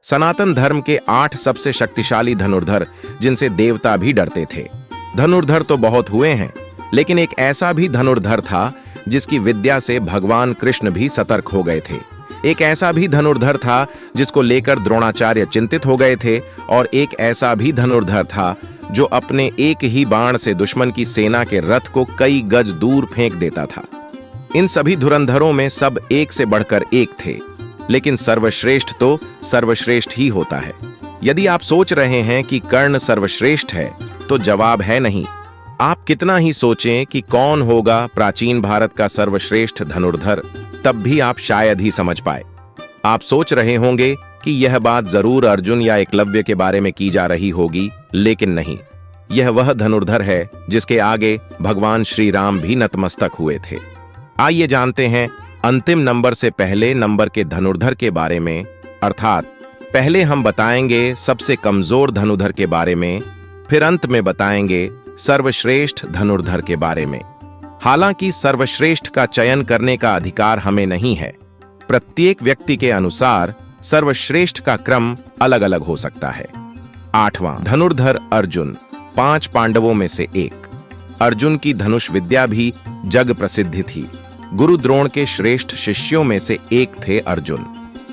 सनातन धर्म के 8 सबसे शक्तिशाली धनुर्धर जिनसे देवता भी डरते थे। धनुर्धर तो बहुत हुए हैं, लेकिन एक ऐसा भी धनुर्धर था जिसकी विद्या से भगवान कृष्ण भी सतर्क हो गए थे। एक ऐसा भी धनुर्धर था जिसको लेकर द्रोणाचार्य चिंतित हो गए थे, और एक ऐसा भी धनुर्धर था जो अपने एक ही बाण से दुश्मन की सेना के रथ को कई गज दूर फेंक देता था। इन सभी धुरंधरों में सब एक से बढ़कर एक थे, लेकिन सर्वश्रेष्ठ तो सर्वश्रेष्ठ ही होता है। यदि आप सोच रहे हैं कि कर्ण सर्वश्रेष्ठ है, तो जवाब है नहीं। आप कितना ही सोचें कि कौन होगा प्राचीन भारत का सर्वश्रेष्ठ धनुर्धर, तब भी आप शायद ही समझ पाए। आप सोच रहे होंगे कि यह बात जरूर अर्जुन या एकलव्य के बारे में की जा रही होगी, लेकिन नहीं। यह वह धनुर्धर है जिसके आगे भगवान श्री राम भी नतमस्तक हुए थे। आइए जानते हैं अंतिम नंबर से पहले नंबर के धनुर्धर के बारे में, अर्थात पहले हम बताएंगे सबसे कमजोर धनुर्धर के बारे में, फिर अंत में बताएंगे सर्वश्रेष्ठ धनुर्धर के बारे में। हालांकि सर्वश्रेष्ठ का चयन करने का अधिकार हमें नहीं है। प्रत्येक व्यक्ति के अनुसार सर्वश्रेष्ठ का क्रम अलग अलग हो सकता है। 8वां धनुर्धर अर्जुन, 5 पांडवों में से एक। अर्जुन की धनुष विद्या भी जग प्रसिद्ध थी। गुरु द्रोण के श्रेष्ठ शिष्यों में से एक थे अर्जुन।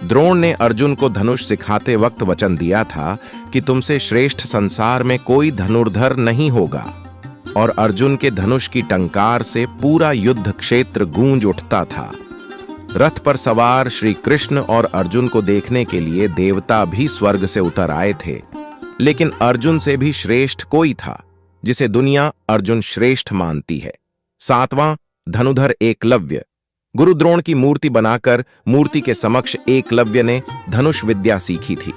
द्रोण ने अर्जुन को धनुष सिखाते वक्त वचन दिया था कि तुमसे श्रेष्ठ संसार में कोई धनुर्धर नहीं होगा, और अर्जुन के धनुष की टंकार से पूरा युद्ध क्षेत्र गूंज उठता था। रथ पर सवार श्री कृष्ण और अर्जुन को देखने के लिए देवता भी स्वर्ग से उतर आए थे, लेकिन अर्जुन से भी श्रेष्ठ कोई था जिसे दुनिया अर्जुन श्रेष्ठ मानती है। 7वां धनुर्धर एकलव्य। गुरु द्रोण की मूर्ति बनाकर मूर्ति के समक्ष एकलव्य ने धनुष विद्या सीखी थी।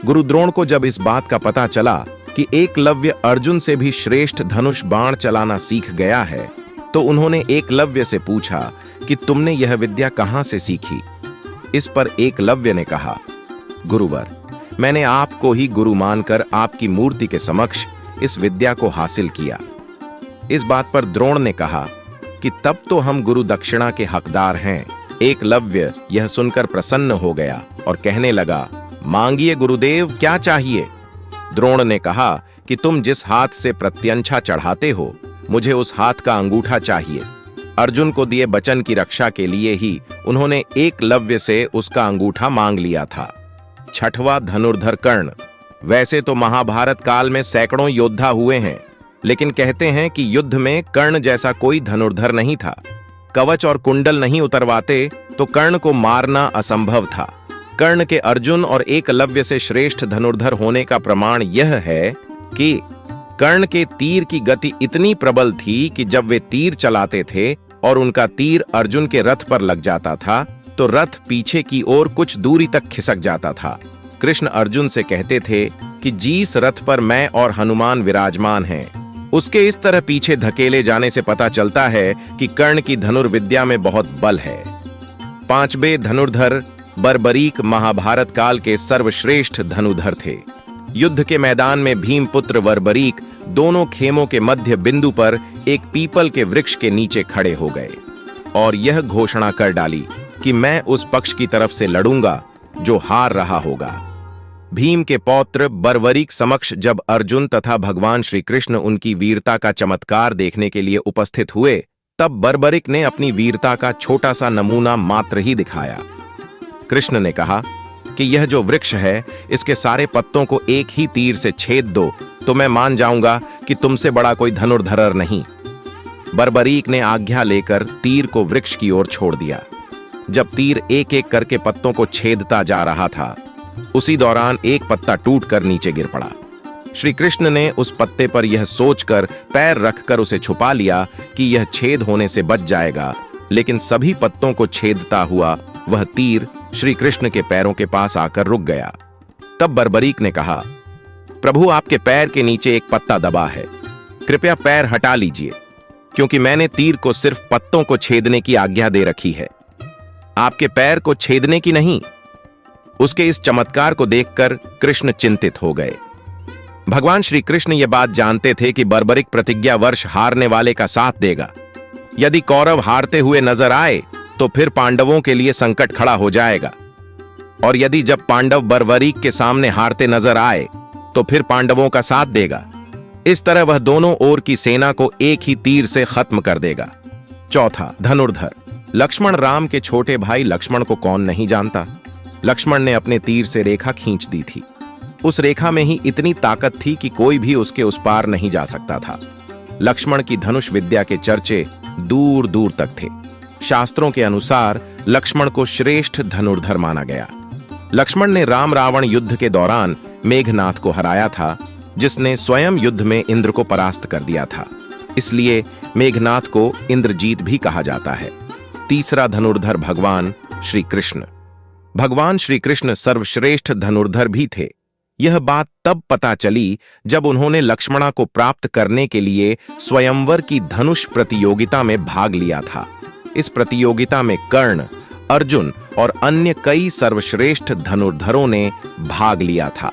गुरु द्रोण को जब इस बात का पता चला कि एकलव्य अर्जुन से भी श्रेष्ठ धनुष बाण चलाना सीख गया है, तो उन्होंने एकलव्य से पूछा कि तुमने यह विद्या कहां से सीखी। इस पर एकलव्य ने कहा, गुरुवर, मैंने आपको ही गुरु मानकर आपकी मूर्ति के समक्ष इस विद्या को हासिल किया। इस बात पर द्रोण ने कहा कि तब तो हम गुरु दक्षिणा के हकदार हैं। एकलव्य यह सुनकर प्रसन्न हो गया और कहने लगा, मांगिए गुरुदेव, क्या चाहिए। द्रोण ने कहा कि तुम जिस हाथ से प्रत्यंछा चढ़ाते हो, मुझे उस हाथ का अंगूठा चाहिए। अर्जुन को दिए वचन की रक्षा के लिए ही उन्होंने एकलव्य से उसका अंगूठा मांग लिया था। 6वां धनुर्धर कर्ण। वैसे तो महाभारत काल में सैकड़ों योद्धा हुए हैं, लेकिन कहते हैं कि युद्ध में कर्ण जैसा कोई धनुर्धर नहीं था। कवच और कुंडल नहीं उतरवाते तो कर्ण को मारना असंभव था। कर्ण के अर्जुन और एकलव्य से श्रेष्ठ धनुर्धर होने का प्रमाण यह है कि कर्ण के तीर की गति इतनी प्रबल थी कि जब वे तीर चलाते थे और उनका तीर अर्जुन के रथ पर लग जाता था, तो रथ पीछे की ओर कुछ दूरी तक खिसक जाता था। कृष्ण अर्जुन से कहते थे कि जिस रथ पर मैं और हनुमान विराजमान हैं, उसके इस तरह पीछे धकेले जाने से पता चलता है कि कर्ण की धनुर्विद्या में बहुत बल है। 5वें धनुर्धर बर्बरीक महाभारत काल के सर्वश्रेष्ठ धनुर्धर थे। युद्ध के मैदान में भीमपुत्र बर्बरीक दोनों खेमों के मध्य बिंदु पर एक पीपल के वृक्ष के नीचे खड़े हो गए और यह घोषणा कर डाली कि मैं उस पक्ष की तरफ से लड़ूंगा जो हार रहा होगा। भीम के पौत्र बर्बरीक समक्ष जब अर्जुन तथा भगवान श्री कृष्ण उनकी वीरता का चमत्कार देखने के लिए उपस्थित हुए, तब बर्बरीक ने अपनी वीरता का छोटा सा नमूना मात्र ही दिखाया। कृष्ण ने कहा कि यह जो वृक्ष है, इसके सारे पत्तों को एक ही तीर से छेद दो तो मैं मान जाऊंगा कि तुमसे बड़ा कोई धनुर्धर नहीं। बर्बरीक ने आज्ञा लेकर तीर को वृक्ष की ओर छोड़ दिया। जब तीर एक एक करके पत्तों को छेदता जा रहा था, उसी दौरान एक पत्ता टूटकर नीचे गिर पड़ा। श्री कृष्ण ने उस पत्ते पर यह सोचकर पैर रखकर उसे छुपा लिया कि यह छेद होने से बच जाएगा, लेकिन सभी पत्तों को छेदता हुआ वह तीर श्री कृष्ण के पैरों के पास आकर रुक गया। तब बर्बरीक ने कहा, प्रभु, आपके पैर के नीचे एक पत्ता दबा है, कृपया पैर हटा लीजिए, क्योंकि मैंने तीर को सिर्फ पत्तों को छेदने की आज्ञा दे रखी है, आपके पैर को छेदने की नहीं। उसके इस चमत्कार को देखकर कृष्ण चिंतित हो गए। भगवान श्री कृष्ण ये बात जानते थे कि बर्बरीक प्रतिज्ञावर्ष हारने वाले का साथ देगा। यदि कौरव हारते हुए नजर आए तो फिर पांडवों के लिए संकट खड़ा हो जाएगा। और यदि जब पांडव बर्बरीक के सामने हारते नजर आए तो फिर पांडवों का साथ देगा। इस तरह वह दोनों ओर की सेना को एक ही तीर से खत्म कर देगा। चौथा, धनुर्धर। लक्ष्मण राम के छोटे भाई लक्ष्मण को कौन नहीं जानता। लक्ष्मण ने अपने तीर से रेखा खींच दी थी। उस रेखा में ही इतनी ताकत थी कि कोई भी उसके उस पार नहीं जा सकता था। लक्ष्मण की धनुष विद्या के चर्चे दूर दूर तक थे। शास्त्रों के अनुसार लक्ष्मण को श्रेष्ठ धनुर्धर माना गया। लक्ष्मण ने राम रावण युद्ध के दौरान मेघनाथ को हराया था, जिसने स्वयं युद्ध में इंद्र को परास्त कर दिया था। इसलिए मेघनाथ को इंद्रजीत भी कहा जाता है। तीसरा धनुर्धर भगवान श्री कृष्ण। भगवान श्री कृष्ण सर्वश्रेष्ठ धनुर्धर भी थे। यह बात तब पता चली जब उन्होंने लक्ष्मणा को प्राप्त करने के लिए स्वयंवर की धनुष प्रतियोगिता में भाग लिया था। इस प्रतियोगिता में कर्ण, अर्जुन और अन्य कई सर्वश्रेष्ठ धनुर्धरों ने भाग लिया था।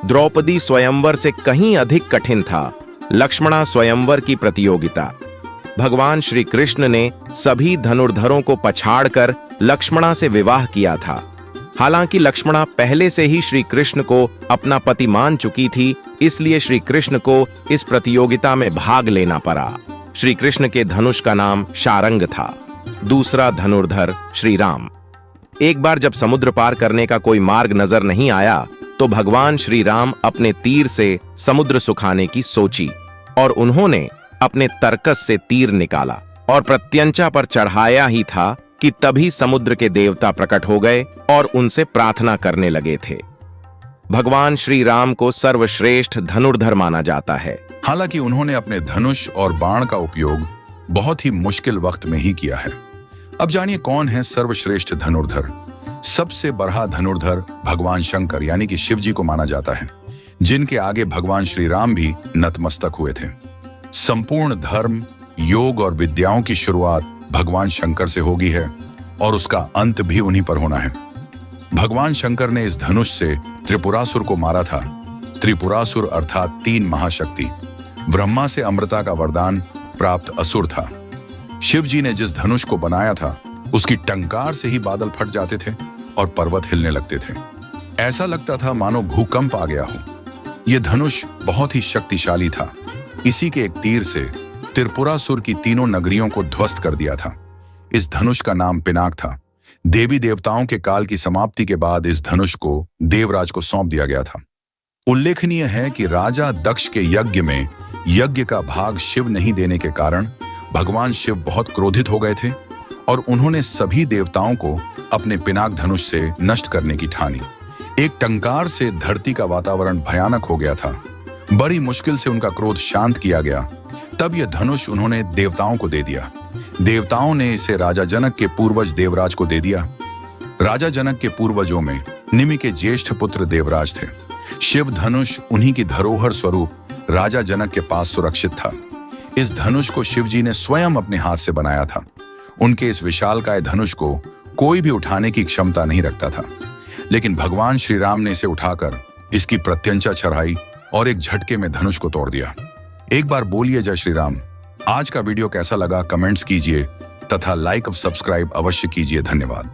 द्रौपदी स्वयंवर से कहीं अधिक कठिन था लक्ष्मणा स्वयंवर की प्रतियोगिता। भगवान श्री कृष्ण ने सभी धनुर्धरों को पछाड़कर लक्ष्मणा से विवाह किया था। हालांकि लक्ष्मणा पहले से ही श्री कृष्ण को अपना पति मान चुकी थी, इसलिए श्री कृष्ण को इस प्रतियोगिता में भाग लेना पड़ा। श्री कृष्ण के धनुष का नाम शारंग था। दूसरा धनुर्धर श्री राम। एक बार जब समुद्र पार करने का कोई मार्ग नजर नहीं आया तो भगवान श्री राम अपने तीर से समुद्र सुखाने की सोची और उन्होंने अपने तरकस से तीर निकाला और प्रत्यंचा पर चढ़ाया ही था कि तभी समुद्र के देवता प्रकट हो गए और उनसे प्रार्थना करने लगे थे। भगवान श्री राम को सर्वश्रेष्ठ धनुर्धर माना जाता है। हालांकि उन्होंने अपने धनुष और बाण का उपयोग बहुत ही मुश्किल वक्त में ही किया है। अब जानिए कौन है सर्वश्रेष्ठ धनुर्धर। सबसे बड़ा धनुर्धर भगवान शंकर यानी कि शिव जी को माना जाता है, जिनके आगे भगवान श्री राम भी नतमस्तक हुए थे। संपूर्ण धर्म, योग और विद्याओं की शुरुआत भगवान शंकर से होगी है और उसका अंत भी उन्हीं पर होना है। भगवान शंकर ने इस धनुष से त्रिपुरासुर को मारा था। त्रिपुरासुर अर्थात 3 महाशक्ति। ब्रह्मा से अमृता का वरदान प्राप्त असुर था। शिव जी ने जिस धनुष को बनाया था उसकी टंकार से ही बादल फट जाते थे और पर्वत हिलने लगते थे। ऐसा लगता था मानो भूकंप आ गया हो। यह धनुष बहुत ही शक्तिशाली था। इसी के एक तीर से त्रिपुरासुर की 3 नगरियों को ध्वस्त कर दिया था। इस धनुष का नाम पिनाक था। देवी देवताओं के काल की समाप्ति के बाद इस धनुष को देवराज को सौंप दिया गया था। उल्लेखनीय है कि राजा दक्ष के यज्ञ में यज्ञ का भाग शिव नहीं देने के कारण भगवान शिव बहुत क्रोधित हो गए थे और उन्होंने सभी देवताओं को अपने पिनाक धनुष से नष्ट करने की ठानी। एक टंकार से धरती का वातावरण भयानक हो गया था। बड़ी मुश्किल से उनका क्रोध शांत किया गया। तब यह धनुष उन्होंने देवताओं को दे दिया। देवताओं ने इसे राजा जनक के पूर्वज देवराज को दे दिया। राजा जनक के पूर्वजों में निमि के ज्येष्ठ पुत्र देवराज थे। शिव धनुष उन्हीं की धरोहर स्वरूप राजा जनक के पास सुरक्षित था। इस धनुष को शिव जी ने स्वयं अपने हाथ से बनाया था। उनके इस विशालकाय धनुष को कोई भी उठाने की क्षमता नहीं रखता था, लेकिन भगवान श्री राम ने इसे उठाकर इसकी प्रत्यंचा चढ़ाई और एक झटके में धनुष को तोड़ दिया। एक बार बोलिए जय श्री राम। आज का वीडियो कैसा लगा कमेंट्स कीजिए तथा लाइक और सब्सक्राइब अवश्य कीजिए। धन्यवाद।